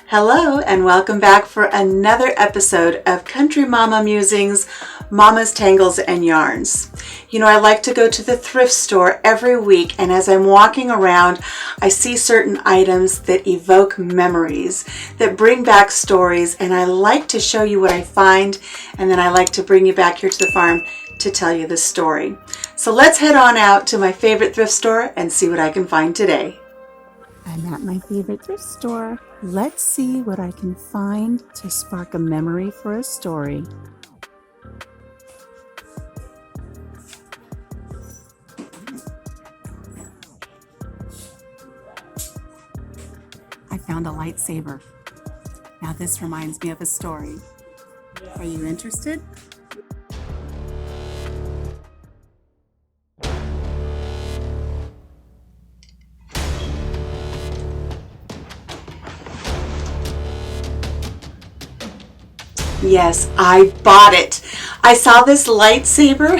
Hello and welcome back for another episode of Country Mama Musings, Mama's Tangles and Yarns. You know, I like to go to the thrift store every week, and as I'm walking around, I see certain items that evoke memories, that bring back stories, and I like to show you what I find, and then I like to bring you back here to the farm to tell you the story. So let's head on out to my favorite thrift store and see what I can find today. I'm at my favorite thrift store. Let's see what I can find to spark a memory for a story. I found a lightsaber. Now this reminds me of a story. Are you interested? Yes, I bought it. I saw this lightsaber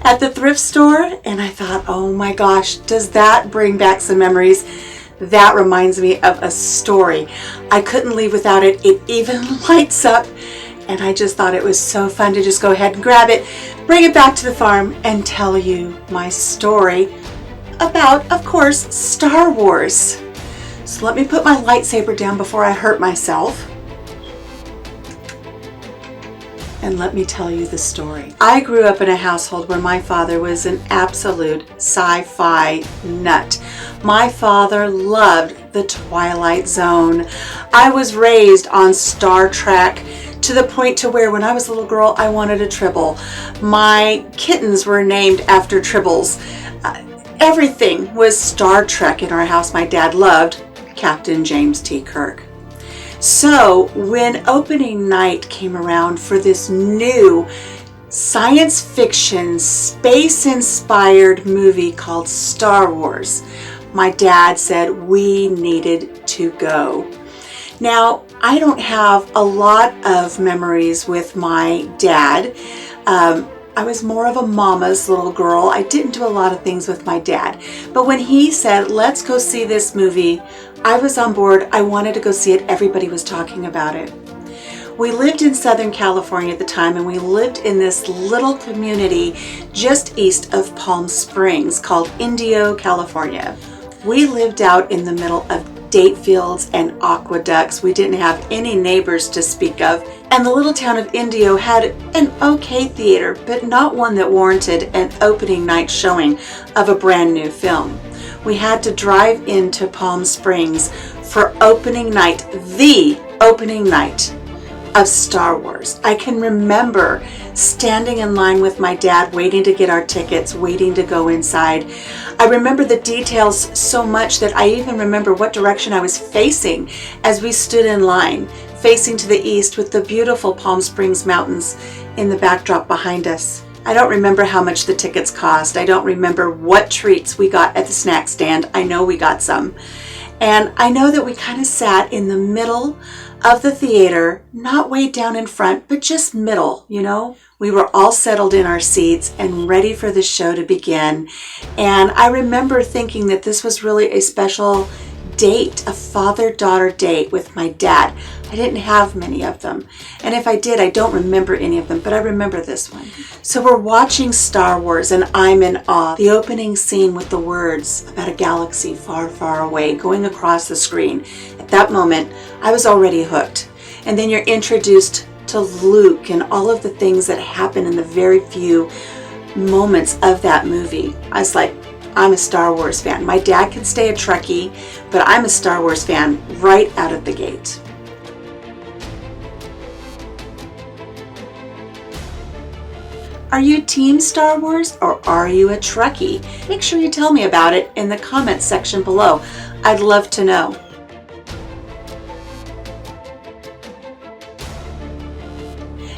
at the thrift store and I thought, oh my gosh, does that bring back some memories? That reminds me of a story. I couldn't leave without it. It even lights up and I just thought it was so fun to just go ahead and grab it, bring it back to the farm and tell you my story about, of course, Star Wars. So let me put my lightsaber down before I hurt myself. And let me tell you the story. I grew up in a household where my father was an absolute sci-fi nut. My father loved the Twilight Zone. I was raised on Star Trek to the point to where when I was a little girl, I wanted a Tribble. My kittens were named after Tribbles. Everything was Star Trek in our house. My dad loved Captain James T. Kirk. So when opening night came around for this new science fiction, space-inspired movie called Star Wars, my dad said we needed to go. Now, I don't have a lot of memories with my dad. I was more of a mama's little girl. I didn't do a lot of things with my dad. But when he said, let's go see this movie, I was on board. I wanted to go see it. Everybody was talking about it. We lived in Southern California at the time, and we lived in this little community just east of Palm Springs called Indio, California. We lived out in the middle of date fields and aqueducts. We didn't have any neighbors to speak of. And the little town of Indio had an okay theater, but not one that warranted an opening night showing of a brand new film. We had to drive into Palm Springs for opening night, the opening night of Star Wars. I can remember standing in line with my dad, waiting to get our tickets, waiting to go inside. I remember the details so much that I even remember what direction I was facing as we stood in line, facing to the east with the beautiful Palm Springs mountains in the backdrop behind us. I don't remember how much the tickets cost. I don't remember what treats we got at the snack stand. I know we got some. And I know that we kind of sat in the middle of the theater, not way down in front, but just middle, you know. We were all settled in our seats and ready for the show to begin. And I remember thinking that this was really a special date, a father-daughter date with my dad. I didn't have many of them. And if I did, I don't remember any of them, but I remember this one. So we're watching Star Wars and I'm in awe. The opening scene with the words about a galaxy far, far away going across the screen. At that moment, I was already hooked. And then you're introduced to Luke and all of the things that happen in the very few moments of that movie. I was like, I'm a Star Wars fan. My dad can stay a Trekkie, but I'm a Star Wars fan right out of the gate. Are you Team Star Wars or are you a Trekkie? Make sure you tell me about it in the comments section below. I'd love to know.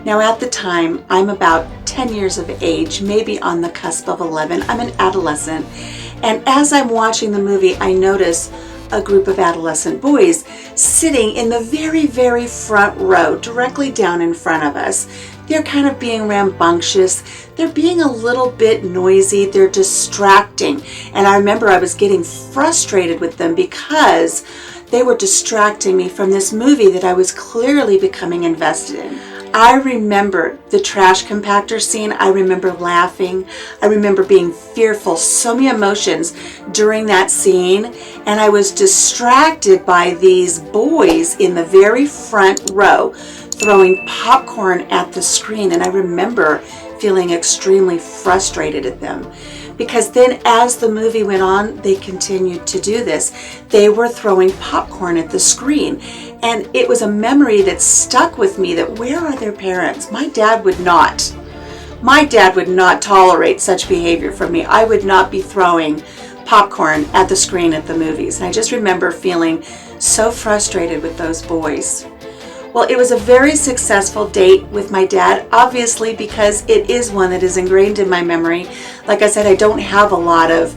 Now at the time, I'm about 10 years of age, maybe on the cusp of 11. I'm an adolescent. And as I'm watching the movie, I notice a group of adolescent boys sitting in the very, very front row, directly down in front of us. They're kind of being rambunctious. They're being a little bit noisy. They're distracting. And I remember I was getting frustrated with them because They were distracting me from this movie that I was clearly becoming invested in. I remember the trash compactor scene. I remember laughing. I remember being fearful, so many emotions during that scene. And I was distracted by these boys in the very front row throwing popcorn at the screen. And I remember feeling extremely frustrated at them. Because then as the movie went on, they continued to do this. They were throwing popcorn at the screen. And it was a memory that stuck with me that where are their parents? My dad would not. My dad would not tolerate such behavior from me. I would not be throwing popcorn at the screen at the movies. And I just remember feeling so frustrated with those boys. Well, it was a very successful date with my dad, obviously, because it is one that is ingrained in my memory. Like I said, I don't have a lot of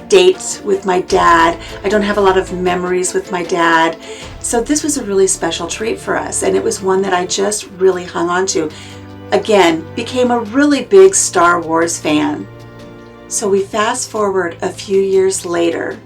dates with my dad. I don't have a lot of memories with my dad. So this was a really special treat for us, and it was one that I just really hung on to. Again, became a really big Star Wars fan. So we fast forward a few years later,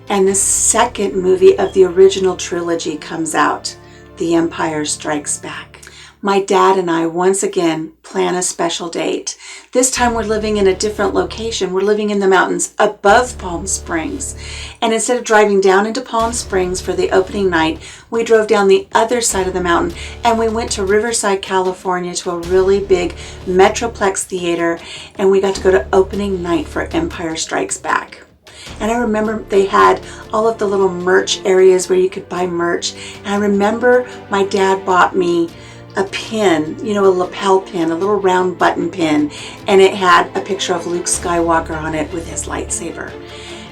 and the second movie of the original trilogy comes out. The Empire Strikes Back. My dad and I once again plan a special date. This time we're living in a different location. We're living in the mountains above Palm Springs. And instead of driving down into Palm Springs for the opening night, we drove down the other side of the mountain and we went to Riverside, California to a really big Metroplex theater, and we got to go to opening night for Empire Strikes Back. And I remember they had all of the little merch areas where you could buy merch. And I remember my dad bought me a pin, a lapel pin, a little round button pin. And it had a picture of Luke Skywalker on it with his lightsaber.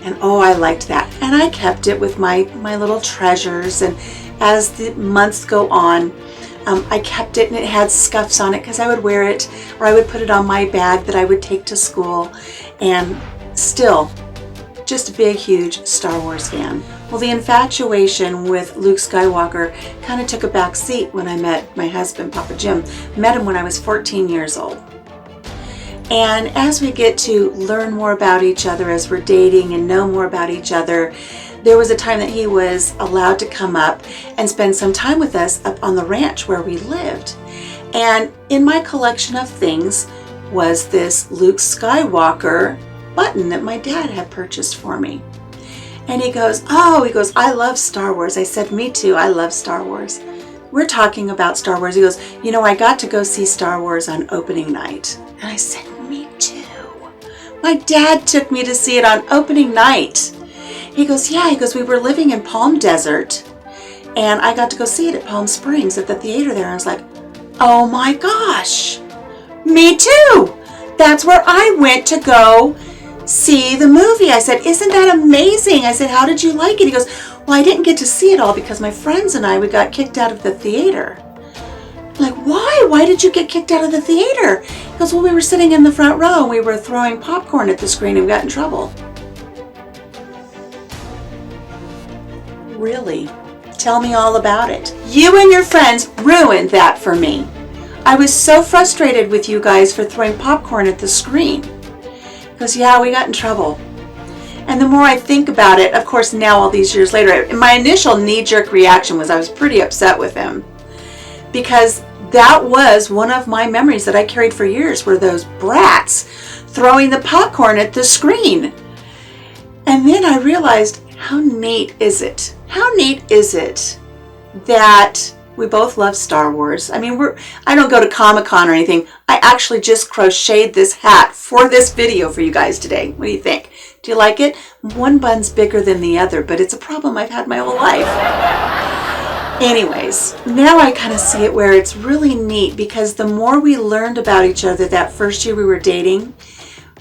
And oh, I liked that. And I kept it with my little treasures. And as the months go on, I kept it, and it had scuffs on it because I would wear it, or I would put it on my bag that I would take to school. And still, just a big, huge Star Wars fan. Well, the infatuation with Luke Skywalker kind of took a back seat when I met my husband, Papa Jim. Met him when I was 14 years old. And as we get to learn more about each other as we're dating and know more about each other, there was a time that he was allowed to come up and spend some time with us up on the ranch where we lived. And in my collection of things was this Luke Skywalker button that my dad had purchased for me. And he goes, I love Star Wars. I said, me too, I love Star Wars. We're talking about Star Wars. He goes, I got to go see Star Wars on opening night. And I said, me too. My dad took me to see it on opening night. He goes, we were living in Palm Desert, and I got to go see it at Palm Springs at the theater there. And I was like, oh my gosh, me too. That's where I went to go see the movie. I said, isn't that amazing? I said, how did you like it? He goes, well, I didn't get to see it all because my friends and we got kicked out of the theater. I'm like, why? Why did you get kicked out of the theater? He goes, well, we were sitting in the front row and we were throwing popcorn at the screen and we got in trouble. Really? Tell me all about it. You and your friends ruined that for me. I was so frustrated with you guys for throwing popcorn at the screen. Because, we got in trouble. And the more I think about it, of course, now all these years later, my initial knee-jerk reaction was I was pretty upset with him. Because that was one of my memories that I carried for years, were those brats throwing the popcorn at the screen. And then I realized, how neat is it? How neat is it that we both love Star Wars? I mean, I don't go to Comic-Con or anything. I actually just crocheted this hat for this video for you guys today. What do you think? Do you like it? One bun's bigger than the other, but it's a problem I've had my whole life. Anyways, now I kind of see it where it's really neat, because the more we learned about each other that first year we were dating,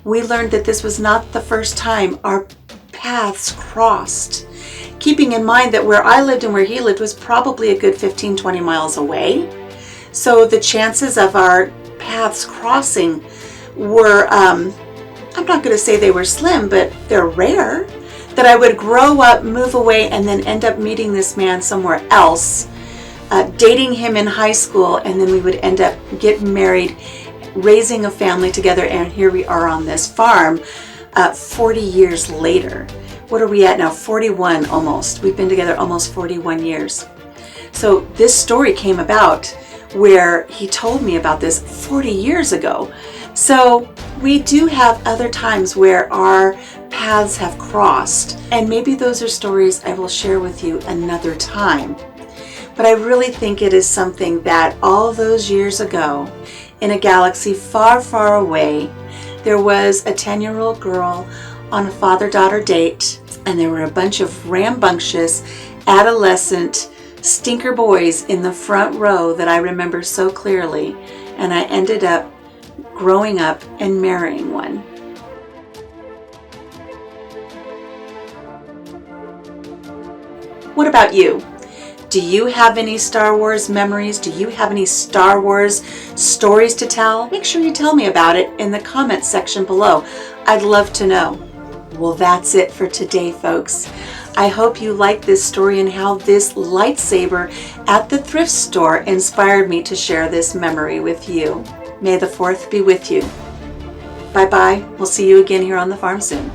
we learned that this was not the first time our paths crossed. Keeping in mind that where I lived and where he lived was probably a good 15-20 miles away. So the chances of our paths crossing were, I'm not going to say they were slim, but they're rare. That I would grow up, move away, and then end up meeting this man somewhere else, dating him in high school, and then we would end up getting married, raising a family together, and here we are on this farm 40 years later. what are we at now? 41 almost. We've been together almost 41 years. So this story came about where he told me about this 40 years ago. So we do have other times where our paths have crossed, and maybe those are stories I will share with you another time. But I really think it is something that all those years ago, in a galaxy far, far away, there was a 10-year-old girl on a father-daughter date, and there were a bunch of rambunctious, adolescent stinker boys in the front row that I remember so clearly, and I ended up growing up and marrying one. What about you? Do you have any Star Wars memories? Do you have any Star Wars stories to tell? Make sure you tell me about it in the comments section below. I'd love to know. Well, that's it for today, folks. I hope you liked this story and how this lightsaber at the thrift store inspired me to share this memory with you. May the 4th be with you. Bye-bye. We'll see you again here on the farm soon.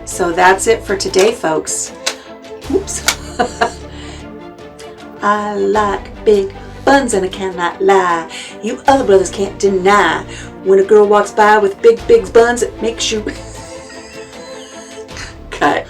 So that's it for today, folks. Oops. I like big buns and I cannot lie. You other brothers can't deny. When a girl walks by with big buns, it makes you cut.